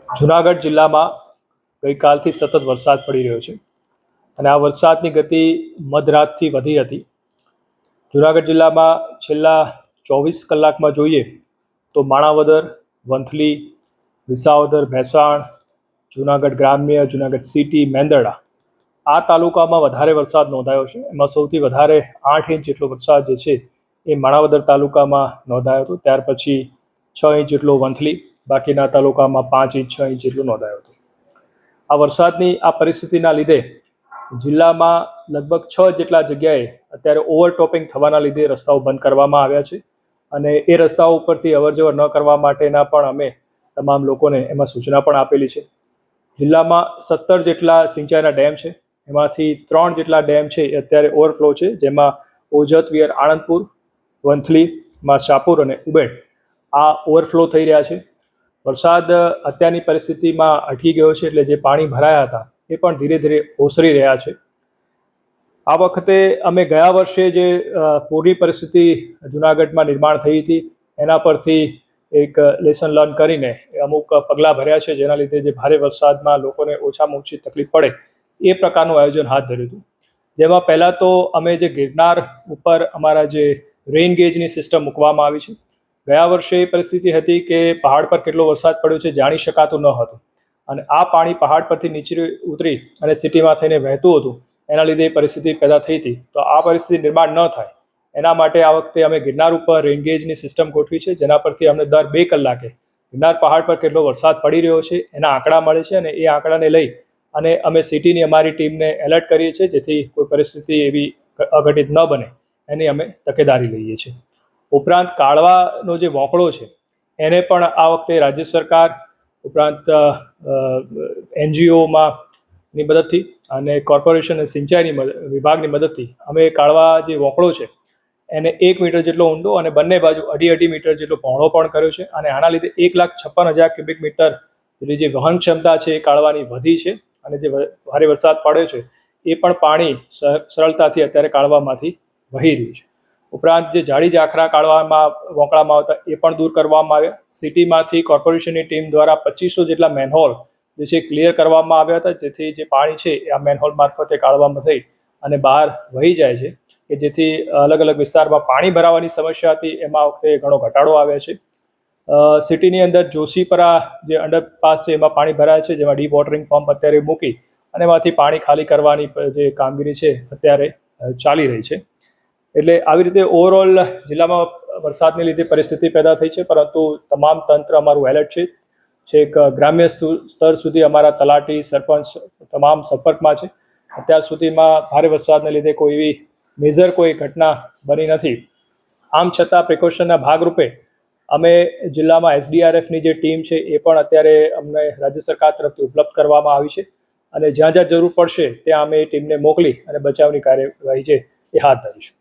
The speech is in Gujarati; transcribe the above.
જૂનાગઢ જિલ્લામાં ગઈકાલથી સતત વરસાદ પડી રહ્યો છે અને આ વરસાદની ગતિ મધરાતથી વધી હતી. જૂનાગઢ જિલ્લામાં છેલ્લા 24 કલાકમાં જોઈએ તો માણાવદર, વંથલી, વિસાવદર, ભેસાણ, જૂનાગઢ ગ્રામ્ય, જૂનાગઢ સિટી, મેંદરડા આ તાલુકામાં વધારે વરસાદ નોંધાયો છે. એમાં સૌથી વધારે 8 ઇંચ જેટલો વરસાદ જે છે એ માણાવદર તાલુકામાં નોંધાયો હતો. ત્યાર પછી 6 ઇંચ જેટલો વંથલી, બાકીના તાલુકામાં 5 ઇંચ 6 ઇંચ જેટલો નોંધાયો હતો. આ વરસાદની આ પરિસ્થિતિના લીધે જિલ્લામાં લગભગ 6 જેટલા જગ્યાએ અત્યારે ઓવરટોપિંગ થવાના લીધે રસ્તાઓ બંધ કરવામાં આવ્યા છે અને એ રસ્તાઓ ઉપરથી અવરજવર ન કરવા માટેના પણ અમે તમામ લોકોને એમાં સૂચના પણ આપેલી છે. જિલ્લામાં 17 જેટલા સિંચાઈના ડેમ છે, એમાંથી 3 જેટલા ડેમ છે એ અત્યારે ઓવરફ્લો છે, જેમાં ઓજત, વિયર, આણંદપુર, વંથલીમાં શાપુર અને ઉબેડ આ ઓવરફ્લો થઈ રહ્યા છે. વરસાદ અત્યારની પરિસ્થિતિમાં અટકી ગયો છે, એટલે જે પાણી ભરાયા હતા એ પણ ધીરે ધીરે ઓસરી રહ્યા છે. આ વખતે અમે ગયા વર્ષે જે પૂરની પરિસ્થિતિ જૂનાગઢમાં નિર્માણ થઈ હતી એના પરથી એક લેસન લર્ન કરીને અમુક પગલાં ભર્યા છે, જેના લીધે જે ભારે વરસાદમાં લોકોને ઓછામાં ઓછી તકલીફ પડે એ પ્રકારનું આયોજન હાથ ધર્યું હતું. જેમાં પહેલાં તો અમે જે ગિરનાર ઉપર અમારા જે રેઇન ગેજની સિસ્ટમ મૂકવામાં આવી છે. ગયા વર્ષે એ પરિસ્થિતિ હતી કે પહાડ પર કેટલો વરસાદ પડ્યો છે જાણી શકાતું ન હતું અને આ પાણી પહાડ પરથી નીચે ઉતરી અને સિટીમાં થઈને વહેતું હતું. એના લીધે એ પરિસ્થિતિ પેદા થઈ હતી. તો આ પરિસ્થિતિ નિર્માણ ન થાય એના માટે આ વખતે અમે ગિરનાર ઉપર રેઇન ગેજની સિસ્ટમ ગોઠવી છે, જેના પરથી અમને દર 2 કલાકે ગિરનાર પહાડ પર કેટલો વરસાદ પડી રહ્યો છે એના આંકડા મળે છે અને એ આંકડાને લઈ અને અમે સિટીની અમારી ટીમને એલર્ટ કરીએ છીએ, જેથી કોઈ પરિસ્થિતિ એવી અઘટિત ન બને એની અમે તકેદારી લઈએ છીએ. ઉપરાંત કાળવાનો જે વોંકળો છે એને પણ આ વખતે રાજ્ય સરકાર ઉપરાંત NGOમાં ની મદદથી અને કોર્પોરેશન અને સિંચાઈની વિભાગની મદદથી અમે કાળવા જે વોંકળો છે એને 1 મીટર જેટલો ઊંડો અને બંને બાજુ 2.5 મીટર જેટલો પહોળો પણ કર્યો છે અને આના લીધે 1,56,000 ક્યુબિક મીટર જે વહન ક્ષમતા છે એ કાળવાની વધી છે અને જે ભારે વરસાદ પડ્યો છે એ પણ પાણી સરળતાથી અત્યારે કાળવામાંથી વહી રહ્યું છે. ઉપરાંત જે જાડી ઝાખરા કાળવામાં વોંકળામાં આવતા એ પણ દૂર કરવામાં આવ્યા. સિટીમાંથી કોર્પોરેશનની ટીમ દ્વારા 2500 જેટલા મેનહોલ જે છે ક્લિયર કરવામાં આવ્યા હતા, જેથી જે પાણી છે એ આ મેનહોલ મારફતે કાઢવામાં થઈ અને બહાર વહી જાય છે, કે જેથી અલગ અલગ વિસ્તારમાં પાણી ભરાવાની સમસ્યા હતી એમાં આ વખતે ઘણો ઘટાડો આવ્યો છે. સિટીની અંદર જોશીપરા જે અંડરપાસ છે એમાં પાણી ભરાય છે, જેમાં ડી વોટરિંગ પંપ અત્યારે મૂકી અને એમાંથી પાણી ખાલી કરવાની જે કામગીરી છે અત્યારે ચાલી રહી છે. એટલે આવી રીતે ઓવરઓલ જિલ્લામાં વરસાદને લીધે પરિસ્થિતિ પેદા થઈ છે, પરંતુ તમામ તંત્ર અમારું એલર્ટ છે. છેક ગ્રામ્ય સ્તર સુધી અમારા તલાટી, સરપંચ તમામ સંપર્કમાં છે. અત્યાર સુધીમાં ભારે વરસાદને લીધે કોઈ એવી મેજર કોઈ ઘટના બની નથી. આમ છતાં પ્રિકોશનના ભાગરૂપે અમે જિલ્લામાં SDRFની જે ટીમ છે એ પણ અત્યારે અમને રાજ્ય સરકાર તરફથી ઉપલબ્ધ કરવામાં આવી છે અને જ્યાં જ્યાં જરૂર પડશે ત્યાં અમે એ ટીમને મોકલી અને બચાવની કાર્યવાહી છે એ હાથ ધરીશું.